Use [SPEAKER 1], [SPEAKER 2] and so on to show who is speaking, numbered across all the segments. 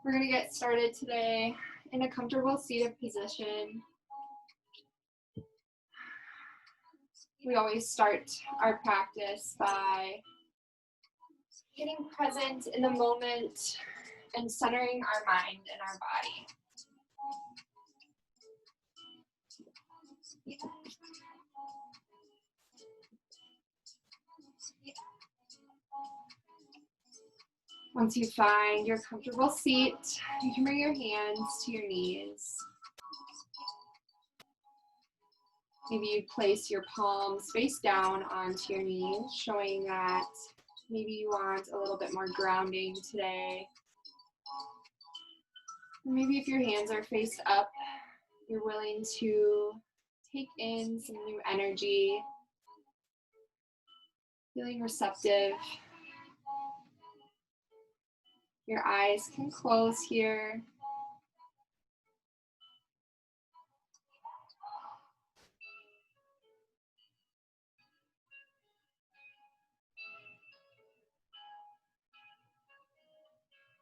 [SPEAKER 1] We're going to get started today in a comfortable seated position. We always start our practice by getting present in the moment and centering our mind and our body. Once you find your comfortable seat, you can bring your hands to your knees. Maybe you place your palms face down onto your knees, showing that maybe you want a little bit more grounding today. Maybe if your hands are faced up, you're willing to take in some new energy, feeling receptive. Your eyes can close here.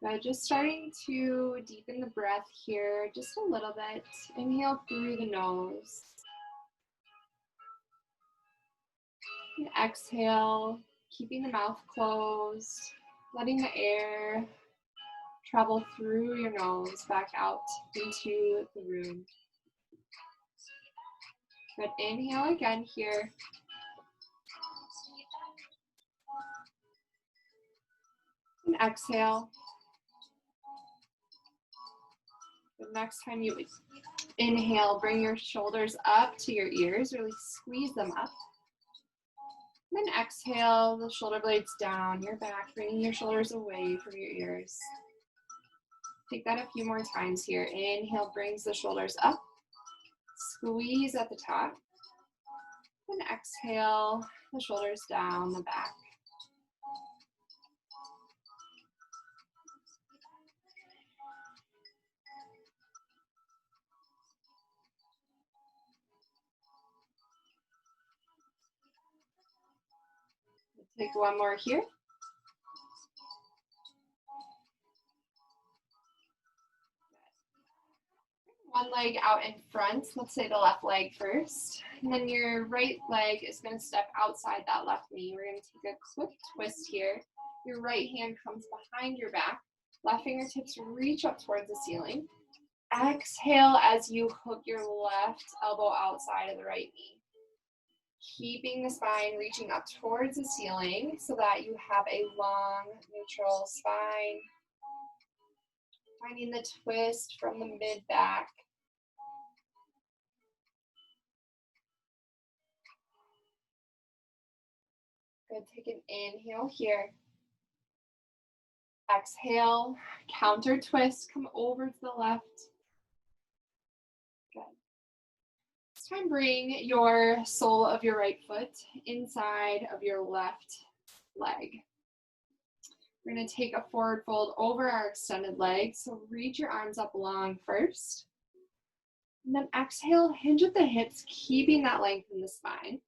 [SPEAKER 1] Good, just starting to deepen the breath here just a little bit. Inhale through the nose. And exhale, keeping the mouth closed, letting the air travel through your nose back out into the room. Good, inhale again here. And exhale. The next time you inhale, bring your shoulders up to your ears, really squeeze them up. And then exhale, the shoulder blades down your back, bringing your shoulders away from your ears. Take that a few more times here. Inhale brings the shoulders up, squeeze at the top. And exhale, the shoulders down the back. Take one more here. One leg out in front, let's say the left leg first. And then your right leg is going to step outside that left knee. We're going to take a quick twist here. Your right hand comes behind your back. Left fingertips reach up towards the ceiling. Exhale as you hook your left elbow outside of the right knee. Keeping the spine reaching up towards the ceiling so that you have a long, neutral spine. Finding the twist from the mid-back. Good, take an inhale here. Exhale, counter twist, come over to the left. Good. This time bring your sole of your right foot inside of your left leg. We're going to take a forward fold over our extended leg. So reach your arms up long first. And then exhale, hinge at the hips, keeping that length in the spine.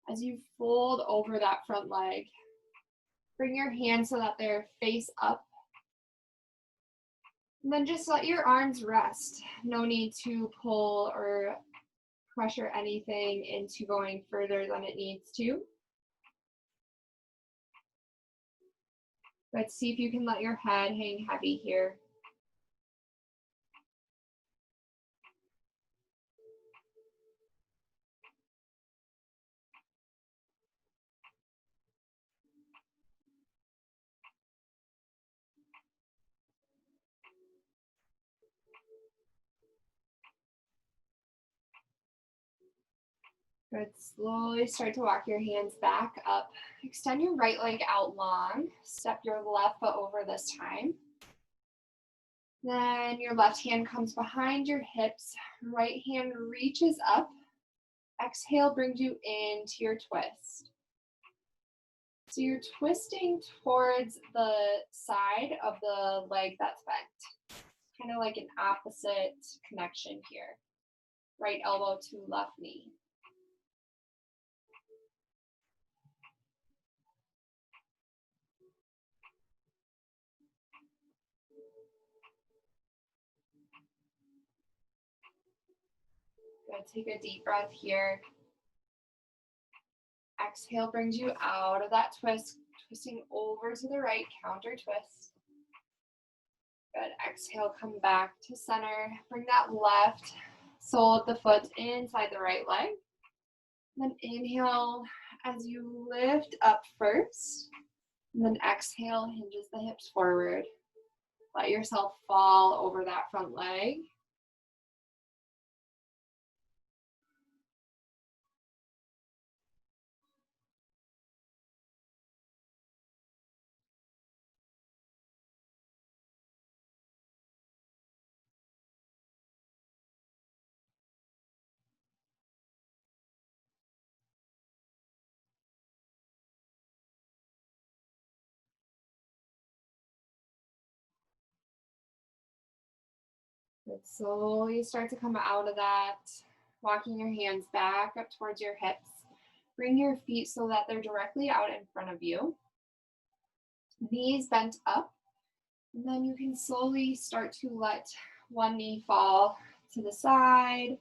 [SPEAKER 1] As you fold over that front leg, bring your hands so that they're face up. And then just let your arms rest. No need to pull or pressure anything into going further than it needs to. But see if you can let your head hang heavy here. Good, slowly start to walk your hands back up. Extend your right leg out long. Step your left foot over this time. Then your left hand comes behind your hips. Right hand reaches up. Exhale brings you into your twist. So you're twisting towards the side of the leg that's bent. Kind of like an opposite connection here. Right elbow to left knee. Good. Take a deep breath here. Exhale brings you out of that twist, twisting over to the right, counter twist. Good. Exhale, come back to center. Bring that left sole of the foot inside the right leg. Then inhale as you lift up first. And then exhale, hinges the hips forward. Let yourself fall over that front leg. Good. Slowly start to come out of that, walking your hands back up towards your hips. Bring your feet so that they're directly out in front of you. Knees bent up. And then you can slowly start to let one knee fall to the side,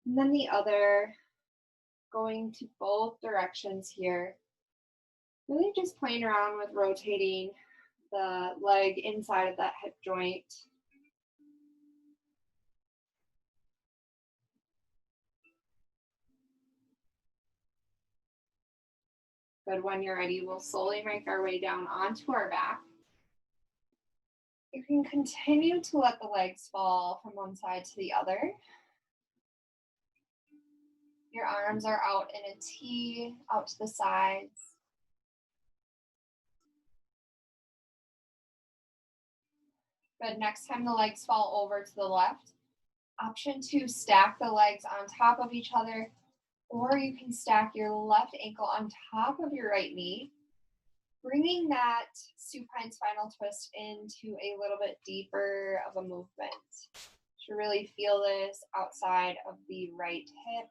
[SPEAKER 1] and then the other, going to both directions here. Really just playing around with rotating the leg inside of that hip joint. Good. When you're ready, we'll slowly make our way down onto our back. You can continue to let the legs fall from one side to the other. Your arms are out in a T, out to the sides. Good. Next time the legs fall over to the left, option 2, stack the legs on top of each other, or you can stack your left ankle on top of your right knee, bringing that supine spinal twist into a little bit deeper of a movement. To really feel this outside of the right hip.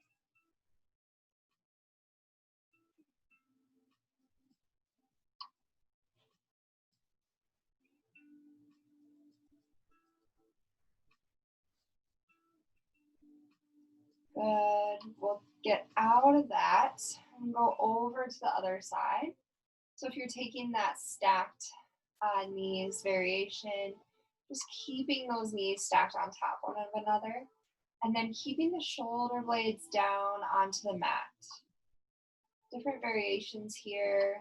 [SPEAKER 1] Good. We'll get out of that and go over to the other side. So if you're taking that stacked knees variation, just keeping those knees stacked on top one of another, and then keeping the shoulder blades down onto the mat. Different variations here.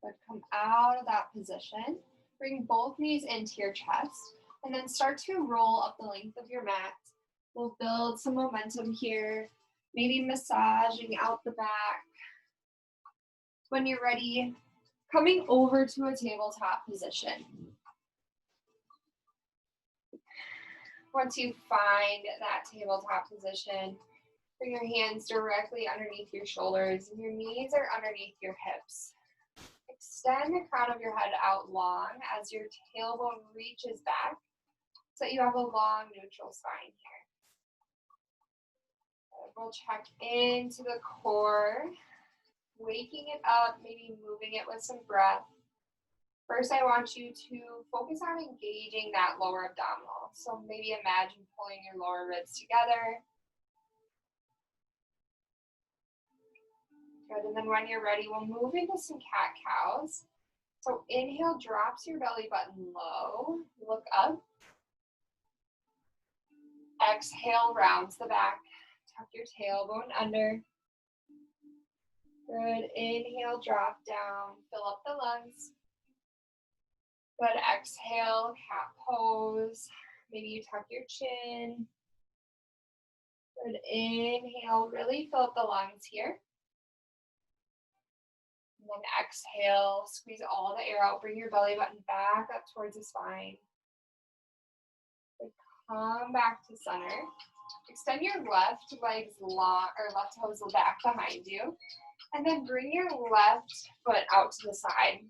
[SPEAKER 1] But come out of that position. Bring both knees into your chest, and then start to roll up the length of your mat. We'll build some momentum here, maybe massaging out the back. When you're ready, coming over to a tabletop position. Once you find that tabletop position, bring your hands directly underneath your shoulders, and your knees are underneath your hips. Extend the crown of your head out long as your tailbone reaches back so that you have a long neutral spine here. We'll check into the core, waking it up, maybe moving it with some breath. First, I want you to focus on engaging that lower abdominal. So maybe imagine pulling your lower ribs together. Good, and then when you're ready, we'll move into some cat-cows. So inhale, drops your belly button low, look up. Exhale, rounds the back, tuck your tailbone under. Good, inhale, drop down, fill up the lungs. Good, exhale, cat pose. Maybe you tuck your chin. Good, inhale, really fill up the lungs here. And then exhale, squeeze all the air out, bring your belly button back up towards the spine. Good, come back to center. Extend your left legs long, or left toes back behind you. And then bring your left foot out to the side.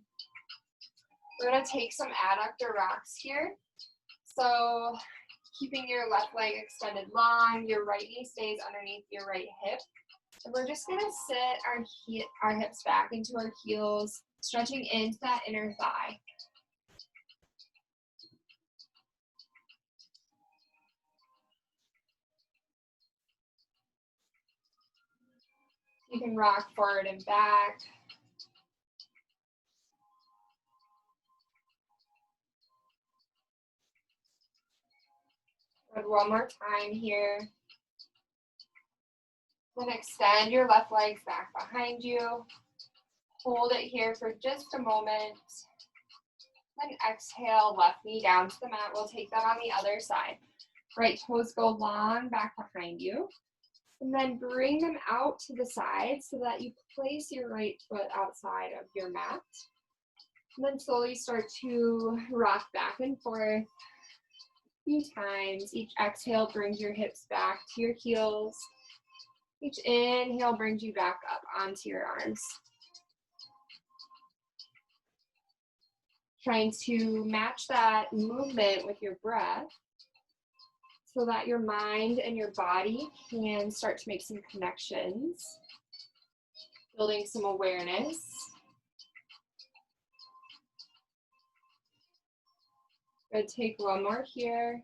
[SPEAKER 1] We're going to take some adductor rocks here. So keeping your left leg extended long, your right knee stays underneath your right hip. And we're just going to sit our hips back into our heels, stretching into that inner thigh. You can rock forward and back. Good, one more time here. Then extend your left legs back behind you. Hold it here for just a moment. Then exhale, left knee down to the mat. We'll take that on the other side. Right toes go long back behind you. And then bring them out to the side so that you place your right foot outside of your mat. And then slowly start to rock back and forth a few times. Each exhale brings your hips back to your heels. Each inhale brings you back up onto your arms. Trying to match that movement with your breath so that your mind and your body can start to make some connections, building some awareness. Good, take one more here.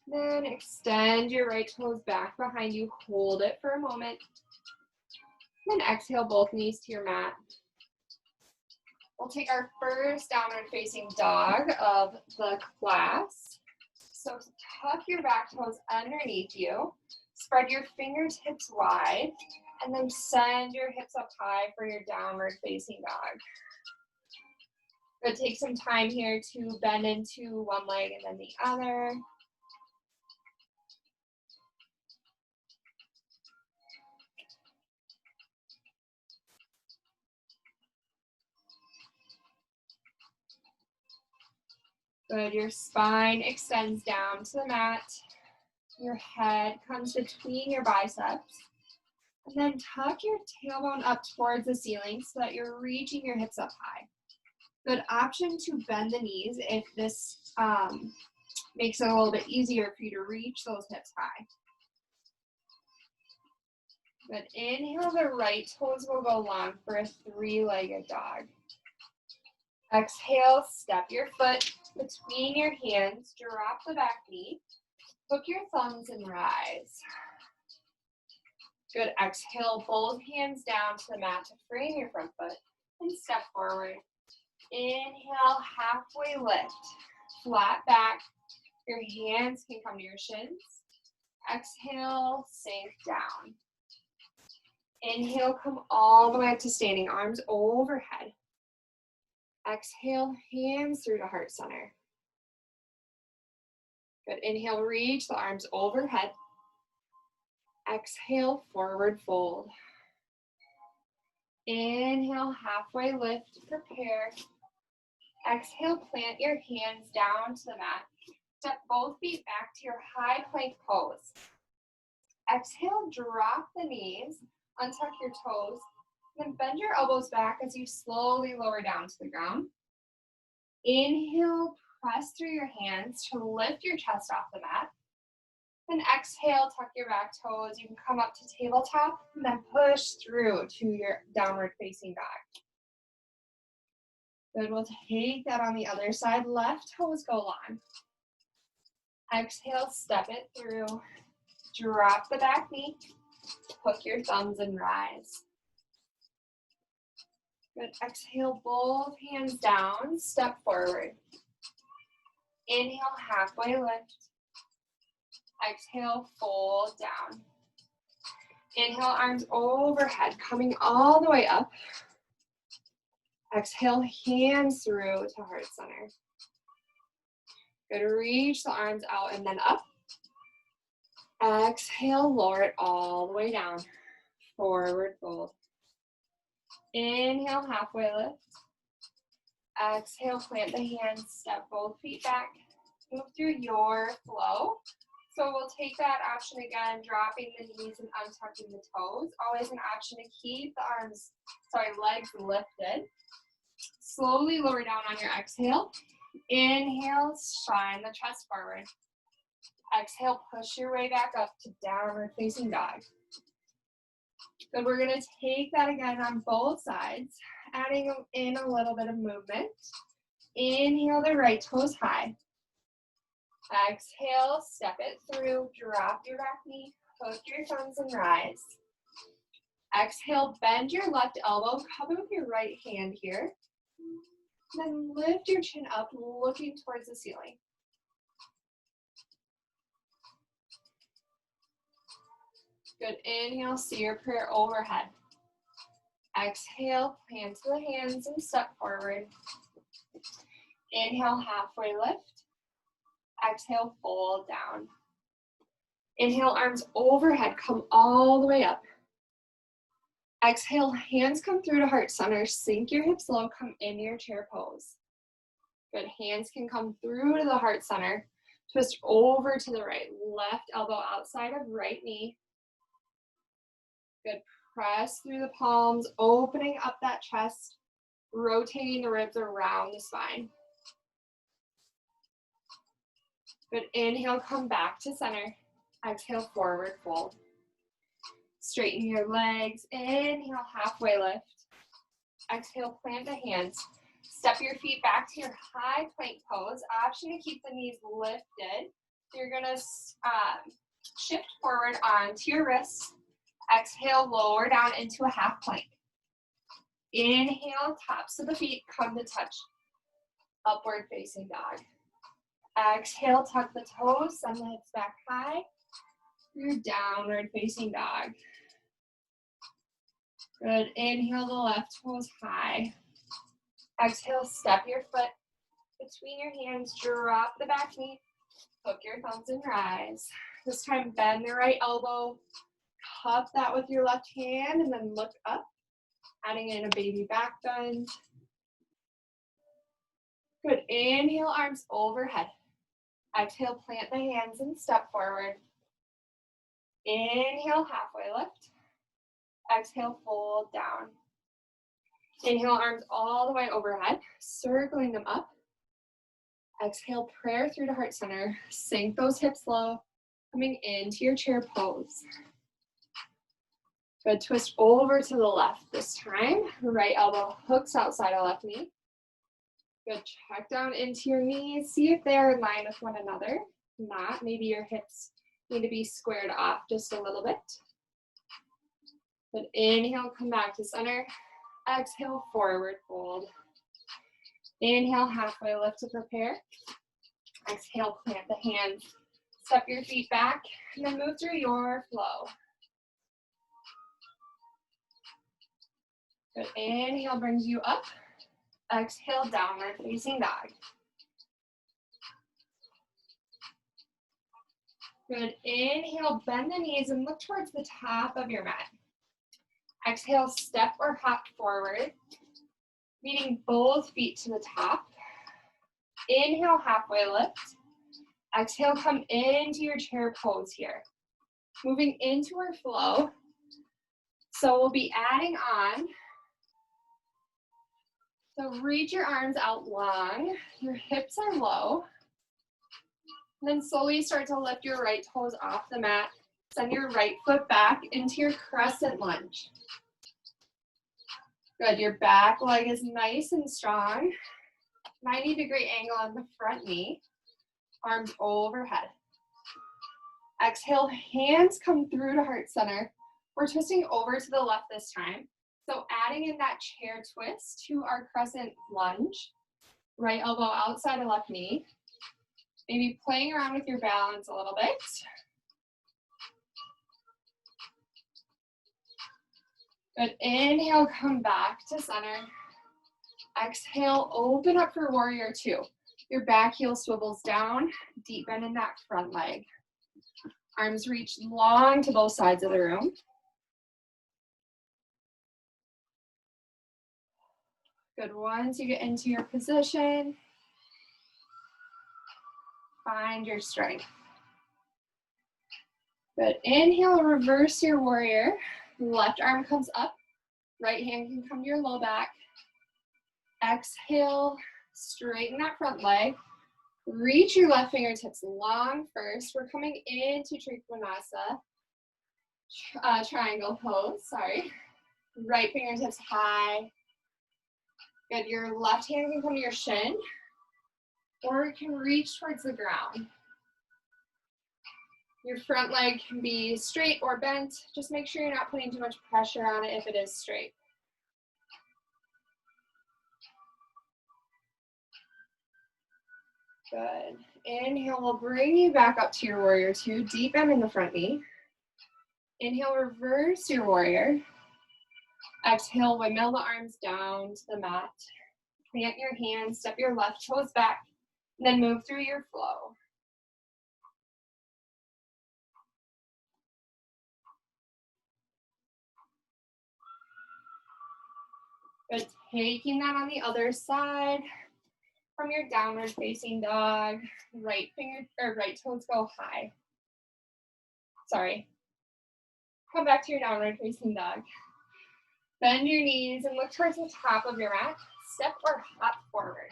[SPEAKER 1] Then extend your right toes back behind you, hold it for a moment. Then exhale both knees to your mat. We'll take our first downward facing dog of the class. So tuck your back toes underneath you, spread your fingertips wide, and then send your hips up high for your downward facing dog. Good, take some time here to bend into one leg and then the other. Good, your spine extends down to the mat. Your head comes between your biceps. And then tuck your tailbone up towards the ceiling so that you're reaching your hips up high. Good option to bend the knees if this makes it a little bit easier for you to reach those hips high. Good, inhale, the right toes will go long for a three-legged dog. Exhale, step your foot between your hands, drop the back knee, hook your thumbs and rise. Good, exhale, both hands down to the mat to frame your front foot and step forward. Inhale, halfway lift, flat back. Your hands can come to your shins. Exhale, sink down. Inhale, come all the way up to standing, arms overhead. Exhale, hands through to heart center. Good, inhale, reach the arms overhead. Exhale, forward fold. Inhale, halfway lift, prepare. Exhale, plant your hands down to the mat. Step both feet back to your high plank pose. Exhale, drop the knees, untuck your toes, then bend your elbows back as you slowly lower down to the ground. Inhale, press through your hands to lift your chest off the mat. Then exhale, tuck your back toes. You can come up to tabletop and then push through to your downward facing dog. Good, we'll take that on the other side. Left toes go long. Exhale, step it through. Drop the back knee. Hook your thumbs and rise. Good, exhale, both hands down, step forward. Inhale, halfway lift. Exhale, fold down. Inhale, arms overhead, coming all the way up. Exhale, hands through to heart center. Good, reach the arms out and then up. Exhale, lower it all the way down. Forward fold. Inhale, halfway lift. Exhale, plant the hands, step both feet back. Move through your flow. So we'll take that option again, dropping the knees and untucking the toes. Always an option to keep the legs lifted. Slowly lower down on your exhale. Inhale, shine the chest forward. Exhale, push your way back up to downward facing dog. Good, we're gonna take that again on both sides, adding in a little bit of movement. Inhale, the right toes high. Exhale, step it through, drop your back knee, hook your thumbs and rise. Exhale, bend your left elbow, cup it with your right hand here. Then lift your chin up, looking towards the ceiling. Good, inhale, see your prayer overhead. Exhale, plant to the hands and step forward. Inhale, halfway lift. Exhale, fold down. Inhale, arms overhead, come all the way up. Exhale, hands come through to heart center, sink your hips low, come into your chair pose. Good, hands can come through to the heart center, twist over to the right, left elbow outside of right knee. Good, press through the palms, opening up that chest, rotating the ribs around the spine. Good, inhale, come back to center. Exhale, forward fold. Straighten your legs, inhale, halfway lift. Exhale, plant the hands. Step your feet back to your high plank pose. Option to keep the knees lifted. So you're gonna shift forward onto your wrists. Exhale, lower down into a half plank. Inhale, tops of the feet come to touch. Upward facing dog. Exhale, tuck the toes, send the hips back high. Your downward facing dog. Good, inhale, the left toes high. Exhale, step your foot between your hands, drop the back knee, hook your thumbs and rise. This time, bend the right elbow, cup that with your left hand, and then look up, adding in a baby back bend. Good, inhale, arms overhead. Exhale, plant the hands and step forward. Inhale, halfway lift. Exhale, fold down. Inhale, arms all the way overhead, circling them up. Exhale, prayer through to heart center. Sink those hips low, coming into your chair pose. Good, twist over to the left this time. Right elbow hooks outside of left knee. Good, check down into your knees. See if they're in line with one another. If not, maybe your hips need to be squared off just a little bit. Good, inhale, come back to center. Exhale, forward fold. Inhale, halfway lift to prepare. Exhale, plant the hands. Step your feet back, and then move through your flow. Good, inhale brings you up. Exhale, downward facing dog. Good, inhale, bend the knees and look towards the top of your mat. Exhale, step or hop forward, meeting both feet to the top. Inhale, halfway lift. Exhale, come into your chair pose here. Moving into our flow. So we'll be adding on. So reach your arms out long. Your hips are low. And then slowly start to lift your right toes off the mat. Send your right foot back into your crescent lunge. Good, your back leg is nice and strong. 90-degree angle on the front knee. Arms overhead. Exhale, hands come through to heart center. We're twisting over to the left this time. So adding in that chair twist to our crescent lunge. Right elbow outside of left knee. Maybe playing around with your balance a little bit. Good, inhale, come back to center. Exhale, open up for warrior two. Your back heel swivels down, deep bend in that front leg. Arms reach long to both sides of the room. Good, once you get into your position, find your strength. Good, inhale, reverse your warrior. Left arm comes up, right hand can come to your low back. Exhale, straighten that front leg. Reach your left fingertips long first. We're coming into Trikonasana, triangle pose, sorry. Right fingertips high. Good, your left hand can come to your shin, or it can reach towards the ground. Your front leg can be straight or bent. Just make sure you're not putting too much pressure on it if it is straight. Good. Inhale, we'll bring you back up to your warrior two. Deep bend in the front knee. Inhale, reverse your warrior. Exhale, windmill the arms down to the mat. Plant your hands, step your left toes back, and then move through your flow. Good. Taking that on the other side. From your downward facing dog, right toes go high. Sorry. Come back to your downward facing dog. Bend your knees and look towards the top of your mat. Step or hop forward.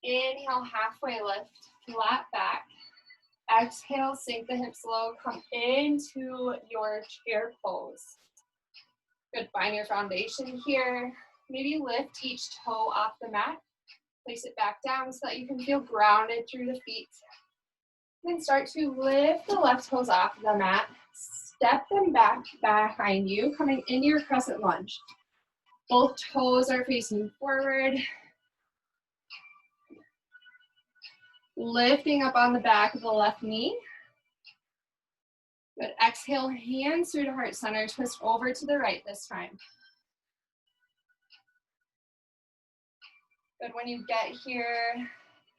[SPEAKER 1] Inhale, halfway lift, flat back. Exhale, sink the hips low, come into your chair pose. Good, find your foundation here. Maybe lift each toe off the mat. Place it back down so that you can feel grounded through the feet. Then start to lift the left toes off the mat. Step them back behind you, coming into your crescent lunge. Both toes are facing forward. Lifting up on the back of the left knee. Good. Exhale, hands through to heart center. Twist over to the right this time. Good. When you get here,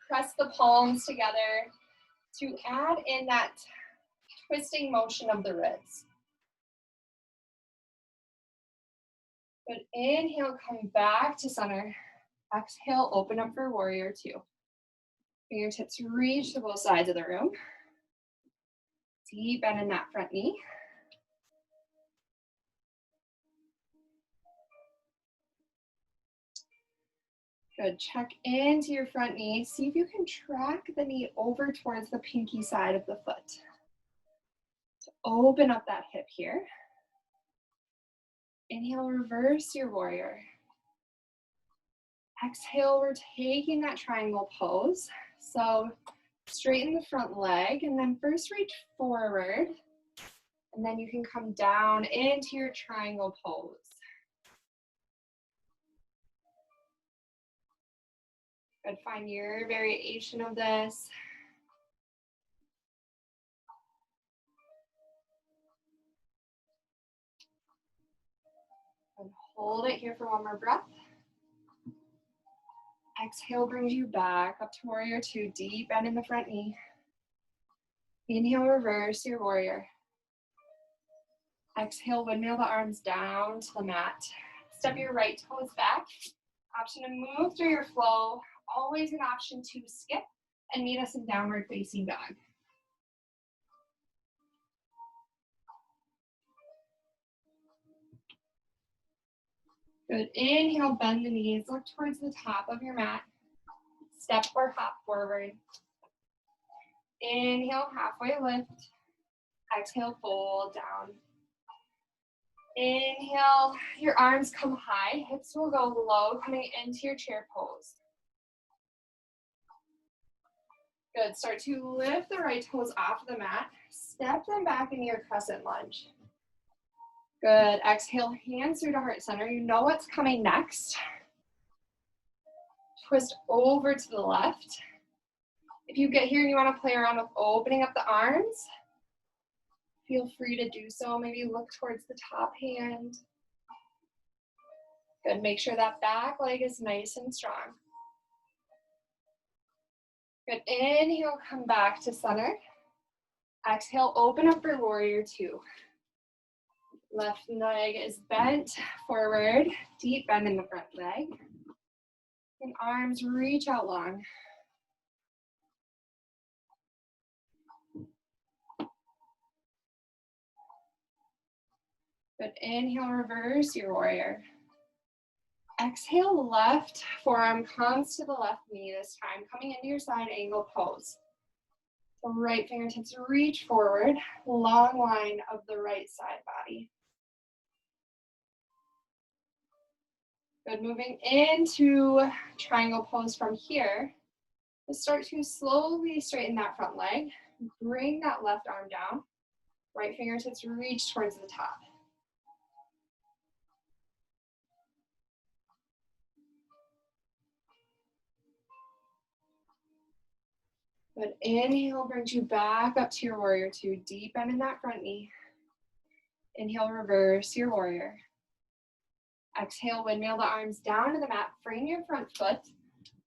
[SPEAKER 1] press the palms together to add in that twisting motion of the ribs. Good. Inhale, come back to center. Exhale, open up for warrior two. Fingertips reach to both sides of the room. Deep bend in that front knee. Good. Check into your front knee. See if you can track the knee over towards the pinky side of the foot. So open up that hip here. Inhale, reverse your warrior. Exhale, we're taking that triangle pose. So straighten the front leg and then first reach forward. And then you can come down into your triangle pose. Good, find your variation of this. And hold it here for one more breath. Exhale brings you back up to warrior two, deep bend in the front knee. Inhale, reverse your warrior. Exhale, windmill the arms down to the mat. Step your right toes back. Option to move through your flow. Always an option to skip and meet us in downward facing dog. Good. Inhale, bend the knees. Look towards the top of your mat. Step or hop forward. Inhale, halfway lift. Exhale, fold down. Inhale, your arms come high. Hips will go low, coming into your chair pose. Good. Start to lift the right toes off the mat. Step them back into your crescent lunge. Good. Exhale, hands through to heart center. You know what's coming next. Twist over to the left. If you get here and you want to play around with opening up the arms, feel free to do so. Maybe look towards the top hand. Good. Make sure that back leg is nice and strong. Good. Inhale, come back to center. Exhale, open up for warrior two. Left leg is bent forward, deep bend in the front leg. And arms reach out long. Good. Inhale, reverse your warrior. Exhale, left forearm comes to the left knee this time, coming into your side angle pose. So right fingertips reach forward, long line of the right side body. Good, moving into triangle pose from here. Just start to slowly straighten that front leg. Bring that left arm down. Right fingertips reach towards the top. Good, inhale brings you back up to your warrior two. Deep bend in that front knee. Inhale, reverse your warrior. Exhale, windmill the arms down to the mat. Frame your front foot.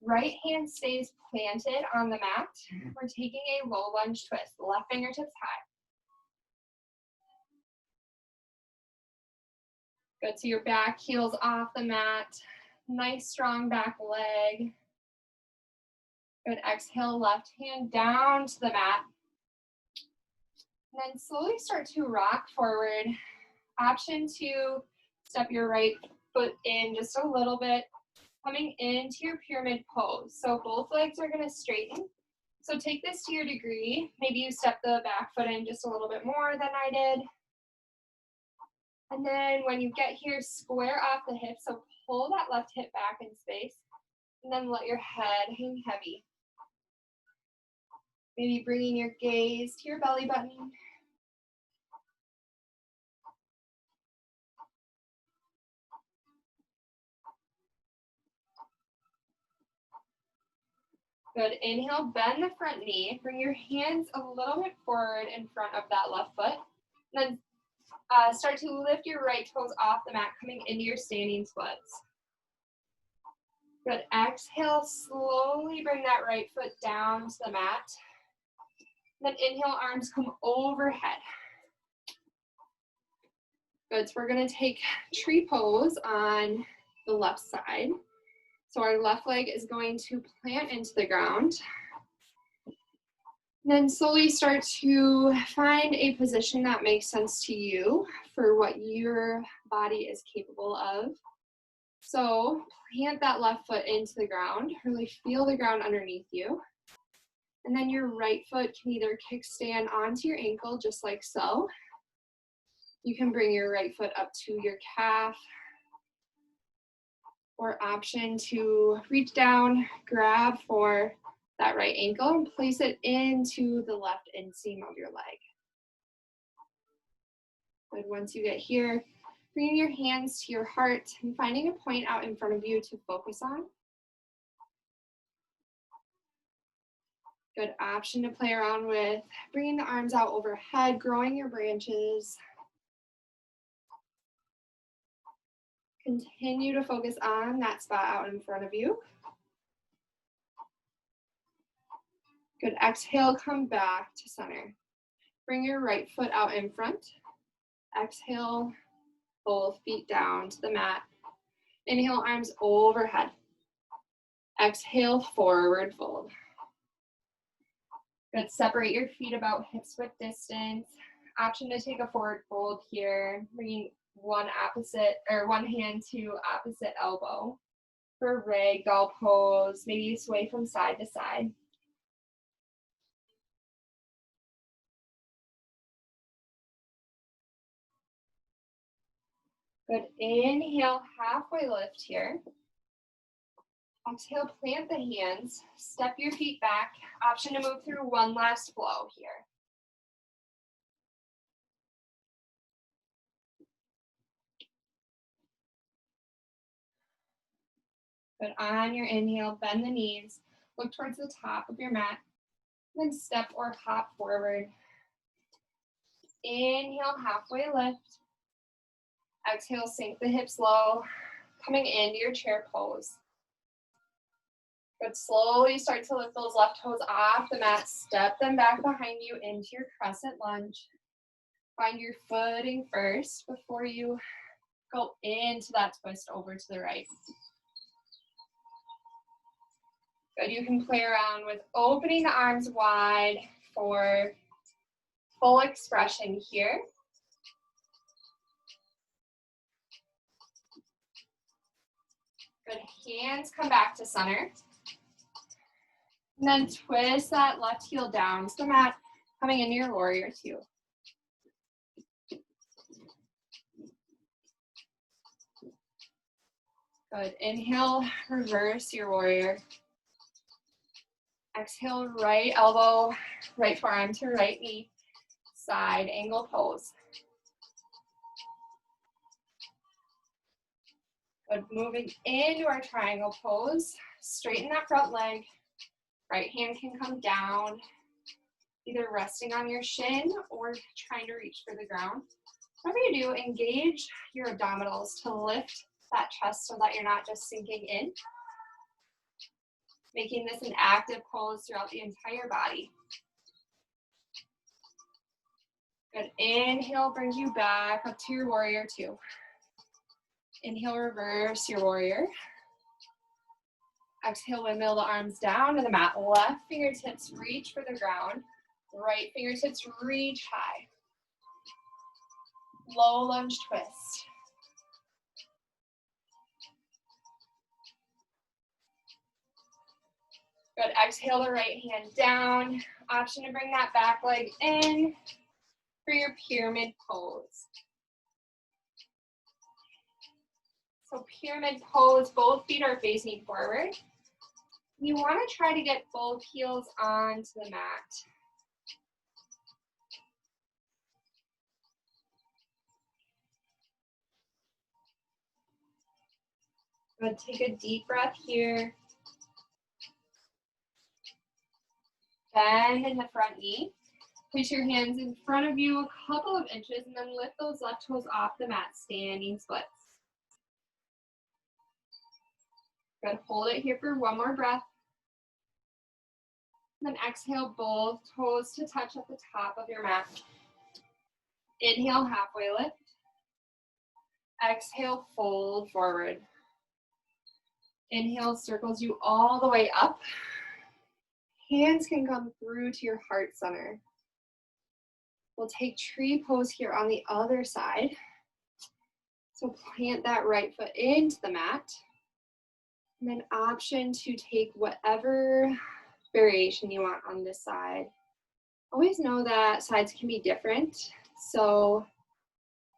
[SPEAKER 1] Right hand stays planted on the mat. We're taking a low lunge twist. Left fingertips high. Good, so your back heels off the mat. Nice strong back leg. Good, exhale, left hand down to the mat. And then slowly start to rock forward. Option to step your right foot in just a little bit, coming into your pyramid pose. So both legs are gonna straighten. So take this to your degree. Maybe you step the back foot in just a little bit more than I did. And then when you get here, square off the hip. So pull that left hip back in space. And then let your head hang heavy. Maybe bringing your gaze to your belly button. Good, inhale, bend the front knee. Bring your hands a little bit forward in front of that left foot. And then start to lift your right toes off the mat, coming into your standing splits. Good, exhale, slowly bring that right foot down to the mat. Then inhale, arms come overhead. Good, so we're gonna take tree pose on the left side. So our left leg is going to plant into the ground. Then slowly start to find a position that makes sense to you for what your body is capable of. So plant that left foot into the ground, really feel the ground underneath you. And then your right foot can either kickstand onto your ankle, just like so. You can bring your right foot up to your calf, or option to reach down, grab for that right ankle and place it into the left inseam of your leg. Good, once you get here, bringing your hands to your heart and finding a point out in front of you to focus on. Good option to play around with, bringing the arms out overhead, growing your branches. Continue to focus on that spot out in front of you. Good, exhale, come back to center. Bring your right foot out in front. Exhale, both feet down to the mat. Inhale, arms overhead. Exhale, forward fold. Good, separate your feet about hips width distance. Option to take a forward fold here, bringing one hand to opposite elbow. For ragdoll pose, maybe you sway from side to side. Good, inhale, halfway lift here. Exhale, plant the hands, step your feet back. Option to move through one last flow here. Good, on your inhale, bend the knees, look towards the top of your mat, then step or hop forward. Inhale, halfway lift. Exhale, sink the hips low, coming into your chair pose. Good, slowly start to lift those left toes off the mat, step them back behind you into your crescent lunge. Find your footing first before you go into that twist over to the right. Good, you can play around with opening the arms wide for full expression here. Good, hands come back to center. And then twist that left heel down to the mat, coming into your warrior two. Good, inhale, reverse your warrior. Exhale, right elbow, right forearm to right knee, side angle pose. Good, moving into our triangle pose. Straighten that front leg. Right hand can come down, either resting on your shin or trying to reach for the ground. Whatever you do, engage your abdominals to lift that chest so that you're not just sinking in. Making this an active pose throughout the entire body. Good, inhale brings you back up to your warrior two. Inhale, reverse your warrior. Exhale, windmill the arms down to the mat. Left fingertips reach for the ground. Right fingertips reach high. Low lunge twist. Good, exhale the right hand down. Option to bring that back leg in for your pyramid pose. So pyramid pose, both feet are facing forward. You want to try to get both heels onto the mat. Good, take a deep breath here. Bend in the front knee. Place your hands in front of you a couple of inches and then lift those left toes off the mat, standing splits. Good, hold it here for one more breath. Then exhale, both toes to touch at the top of your mat. Inhale, halfway lift. Exhale, fold forward. Inhale circles you all the way up. Hands can come through to your heart center. We'll take tree pose here on the other side. So plant that right foot into the mat. And then option to take whatever variation you want on this side. Always know that sides can be different. So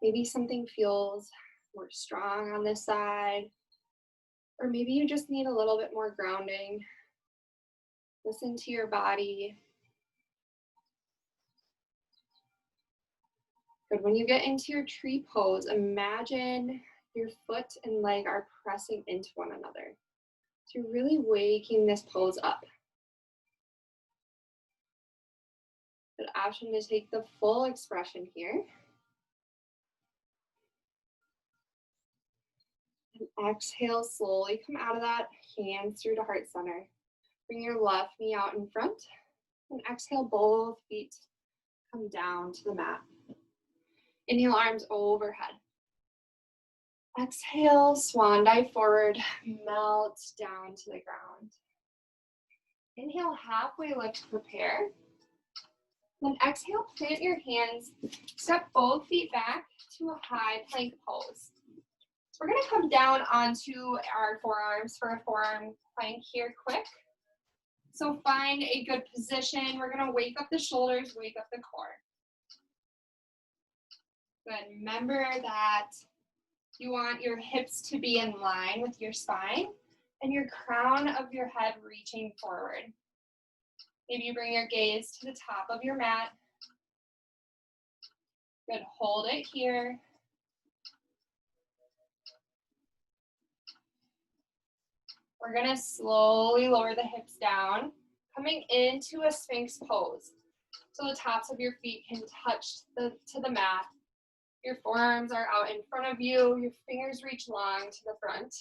[SPEAKER 1] maybe something feels more strong on this side. Or maybe you just need a little bit more grounding. Listen to your body. Good, when you get into your tree pose, imagine your foot and leg are pressing into one another. So you're really waking this pose up. Good option to take the full expression here. And exhale, slowly come out of that, hands through to heart center. Bring your left knee out in front. And exhale, both feet come down to the mat. Inhale, arms overhead. Exhale, swan dive forward, melt down to the ground. Inhale, halfway lift, prepare. Then exhale, plant your hands, step both feet back to a high plank pose. So we're gonna come down onto our forearms for a forearm plank here quick. So find a good position. We're gonna wake up the shoulders, wake up the core. Good, remember that you want your hips to be in line with your spine and your crown of your head reaching forward. Maybe you bring your gaze to the top of your mat. Good, hold it here. We're gonna slowly lower the hips down, coming into a Sphinx pose. So the tops of your feet can touch to the mat. Your forearms are out in front of you. Your fingers reach long to the front.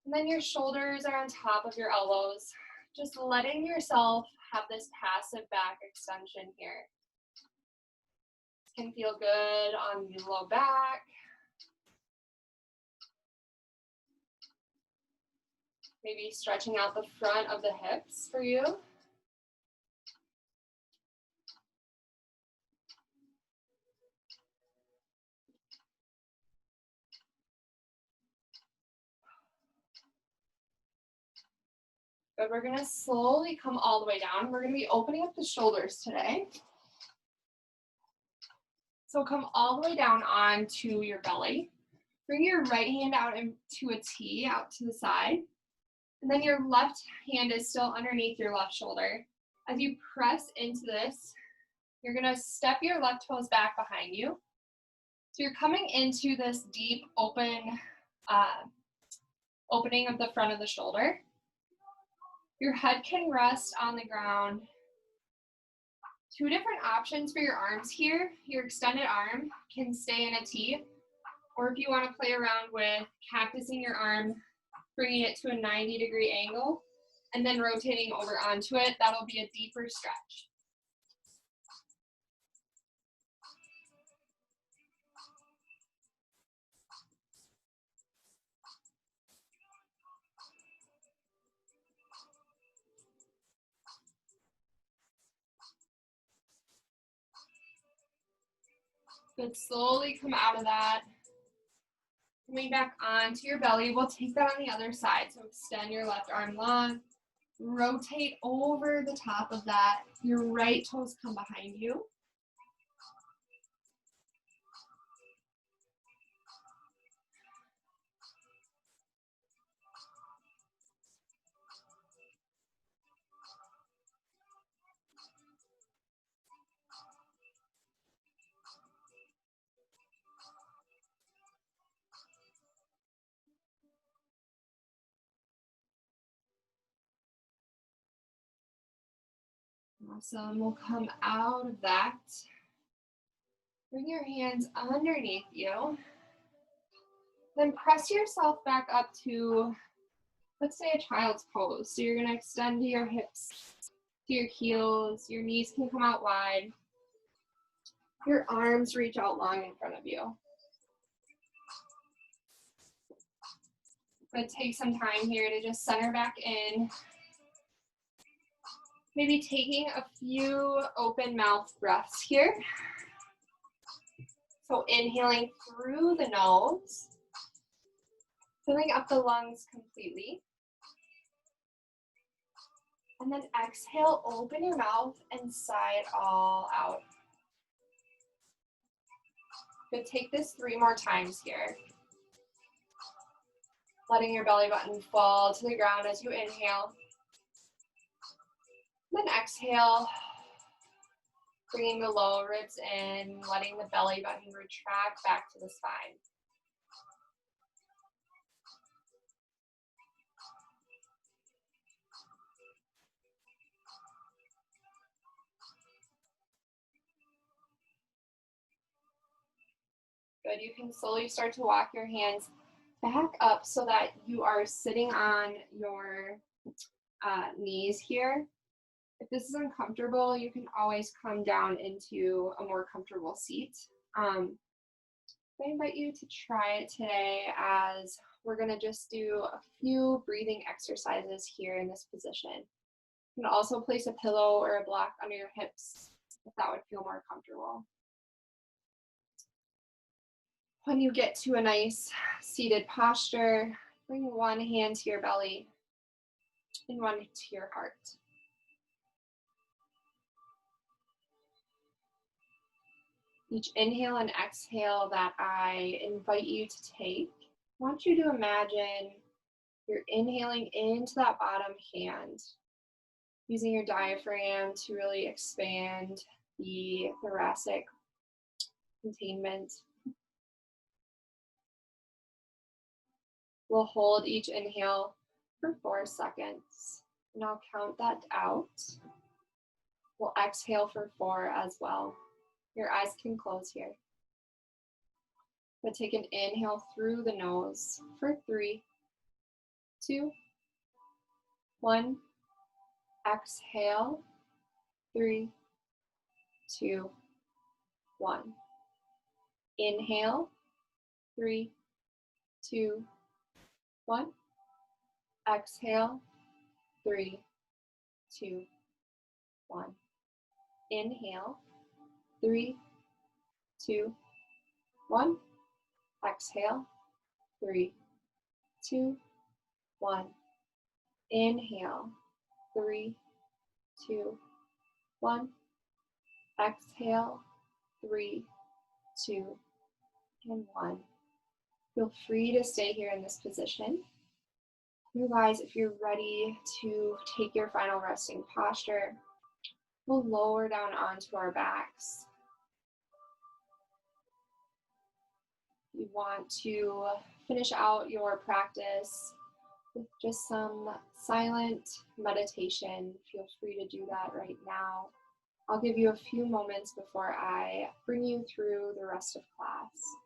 [SPEAKER 1] And then your shoulders are on top of your elbows. Just letting yourself have this passive back extension here. This can feel good on the low back. Maybe stretching out the front of the hips for you. Good, we're gonna slowly come all the way down. We're gonna be opening up the shoulders today. So come all the way down onto your belly. Bring your right hand out into a T out to the side. And then your left hand is still underneath your left shoulder. As you press into this, you're gonna step your left toes back behind you. So you're coming into this deep opening of the front of the shoulder. Your head can rest on the ground. Two different options for your arms here. Your extended arm can stay in a T, or if you want to play around with cactusing your arm, bringing it to a 90-degree angle, and then rotating over onto it, that'll be a deeper stretch. Good, slowly come out of that. Coming back onto your belly, we'll take that on the other side. So extend your left arm long, rotate over the top of that. Your right toes come behind you. Awesome, we'll come out of that. Bring your hands underneath you. Then press yourself back up to, let's say, a child's pose. So you're gonna extend your hips to your heels, your knees can come out wide. Your arms reach out long in front of you. But take some time here to just center back in. Maybe taking a few open mouth breaths here. So inhaling through the nose, filling up the lungs completely. And then exhale, open your mouth and sigh it all out. Good, take this 3 more times here. Letting your belly button fall to the ground as you inhale. Then exhale, bringing the lower ribs in, letting the belly button retract back to the spine. Good, you can slowly start to walk your hands back up so that you are sitting on your knees here. If this is uncomfortable, you can always come down into a more comfortable seat. I invite you to try it today as we're gonna just do a few breathing exercises here in this position. You can also place a pillow or a block under your hips if that would feel more comfortable. When you get to a nice seated posture, bring one hand to your belly and one to your heart. Each inhale and exhale that I invite you to take, I want you to imagine you're inhaling into that bottom hand, using your diaphragm to really expand the thoracic containment. We'll hold each inhale for 4 seconds, and I'll count that out. We'll exhale for 4 as well. Your eyes can close here. But take an inhale through the nose for 3, 2, 1. Exhale, 3, 2, 1. Inhale, 3, 2, 1. Exhale, 3, 2, 1. Inhale, 3, 2, 1. Exhale, 3, 2, 1. Inhale, 3, 2, 1. Exhale, 3, 2, and 1. Feel free to stay here in this position. Otherwise, if you're ready to take your final resting posture, we'll lower down onto our backs. You want to finish out your practice with just some silent meditation. Feel free to do that right now. I'll give you a few moments before I bring you through the rest of class.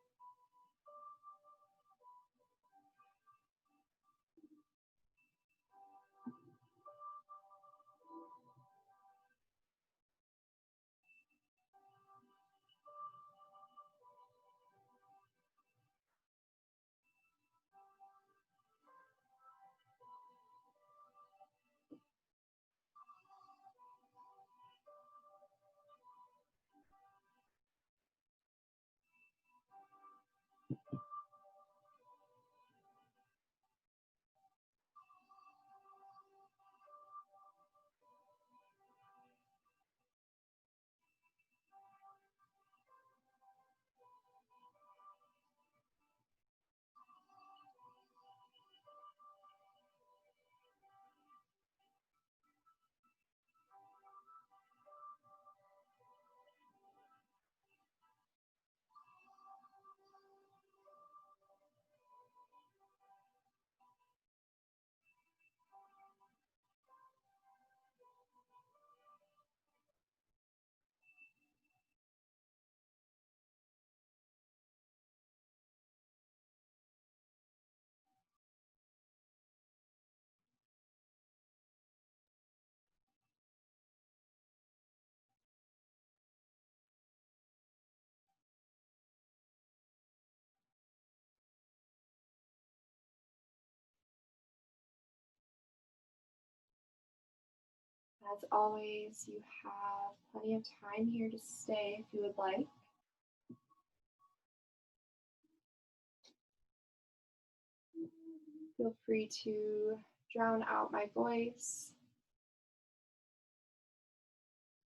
[SPEAKER 1] As always, you have plenty of time here to stay if you would like. Feel free to drown out my voice.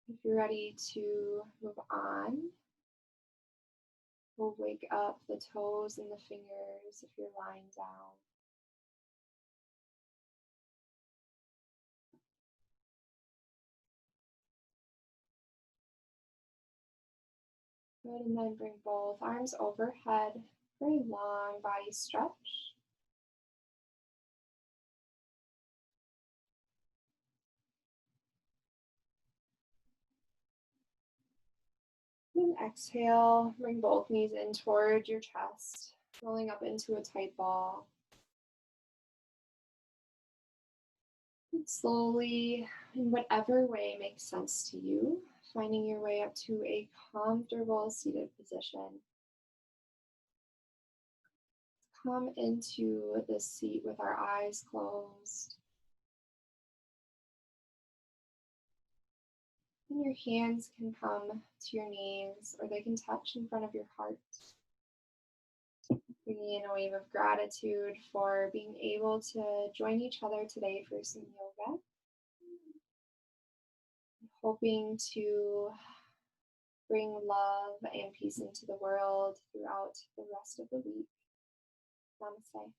[SPEAKER 1] If you're ready to move on, we'll wake up the toes and the fingers if you're lying down. Good, and then bring both arms overhead for a long body stretch. Then exhale, bring both knees in toward your chest, rolling up into a tight ball. And slowly, in whatever way makes sense to you, finding your way up to a comfortable seated position. Come into this seat with our eyes closed. And your hands can come to your knees or they can touch in front of your heart. Bringing in a wave of gratitude for being able to join each other today for some yoga. Hoping to bring love and peace into the world throughout the rest of the week. Namaste.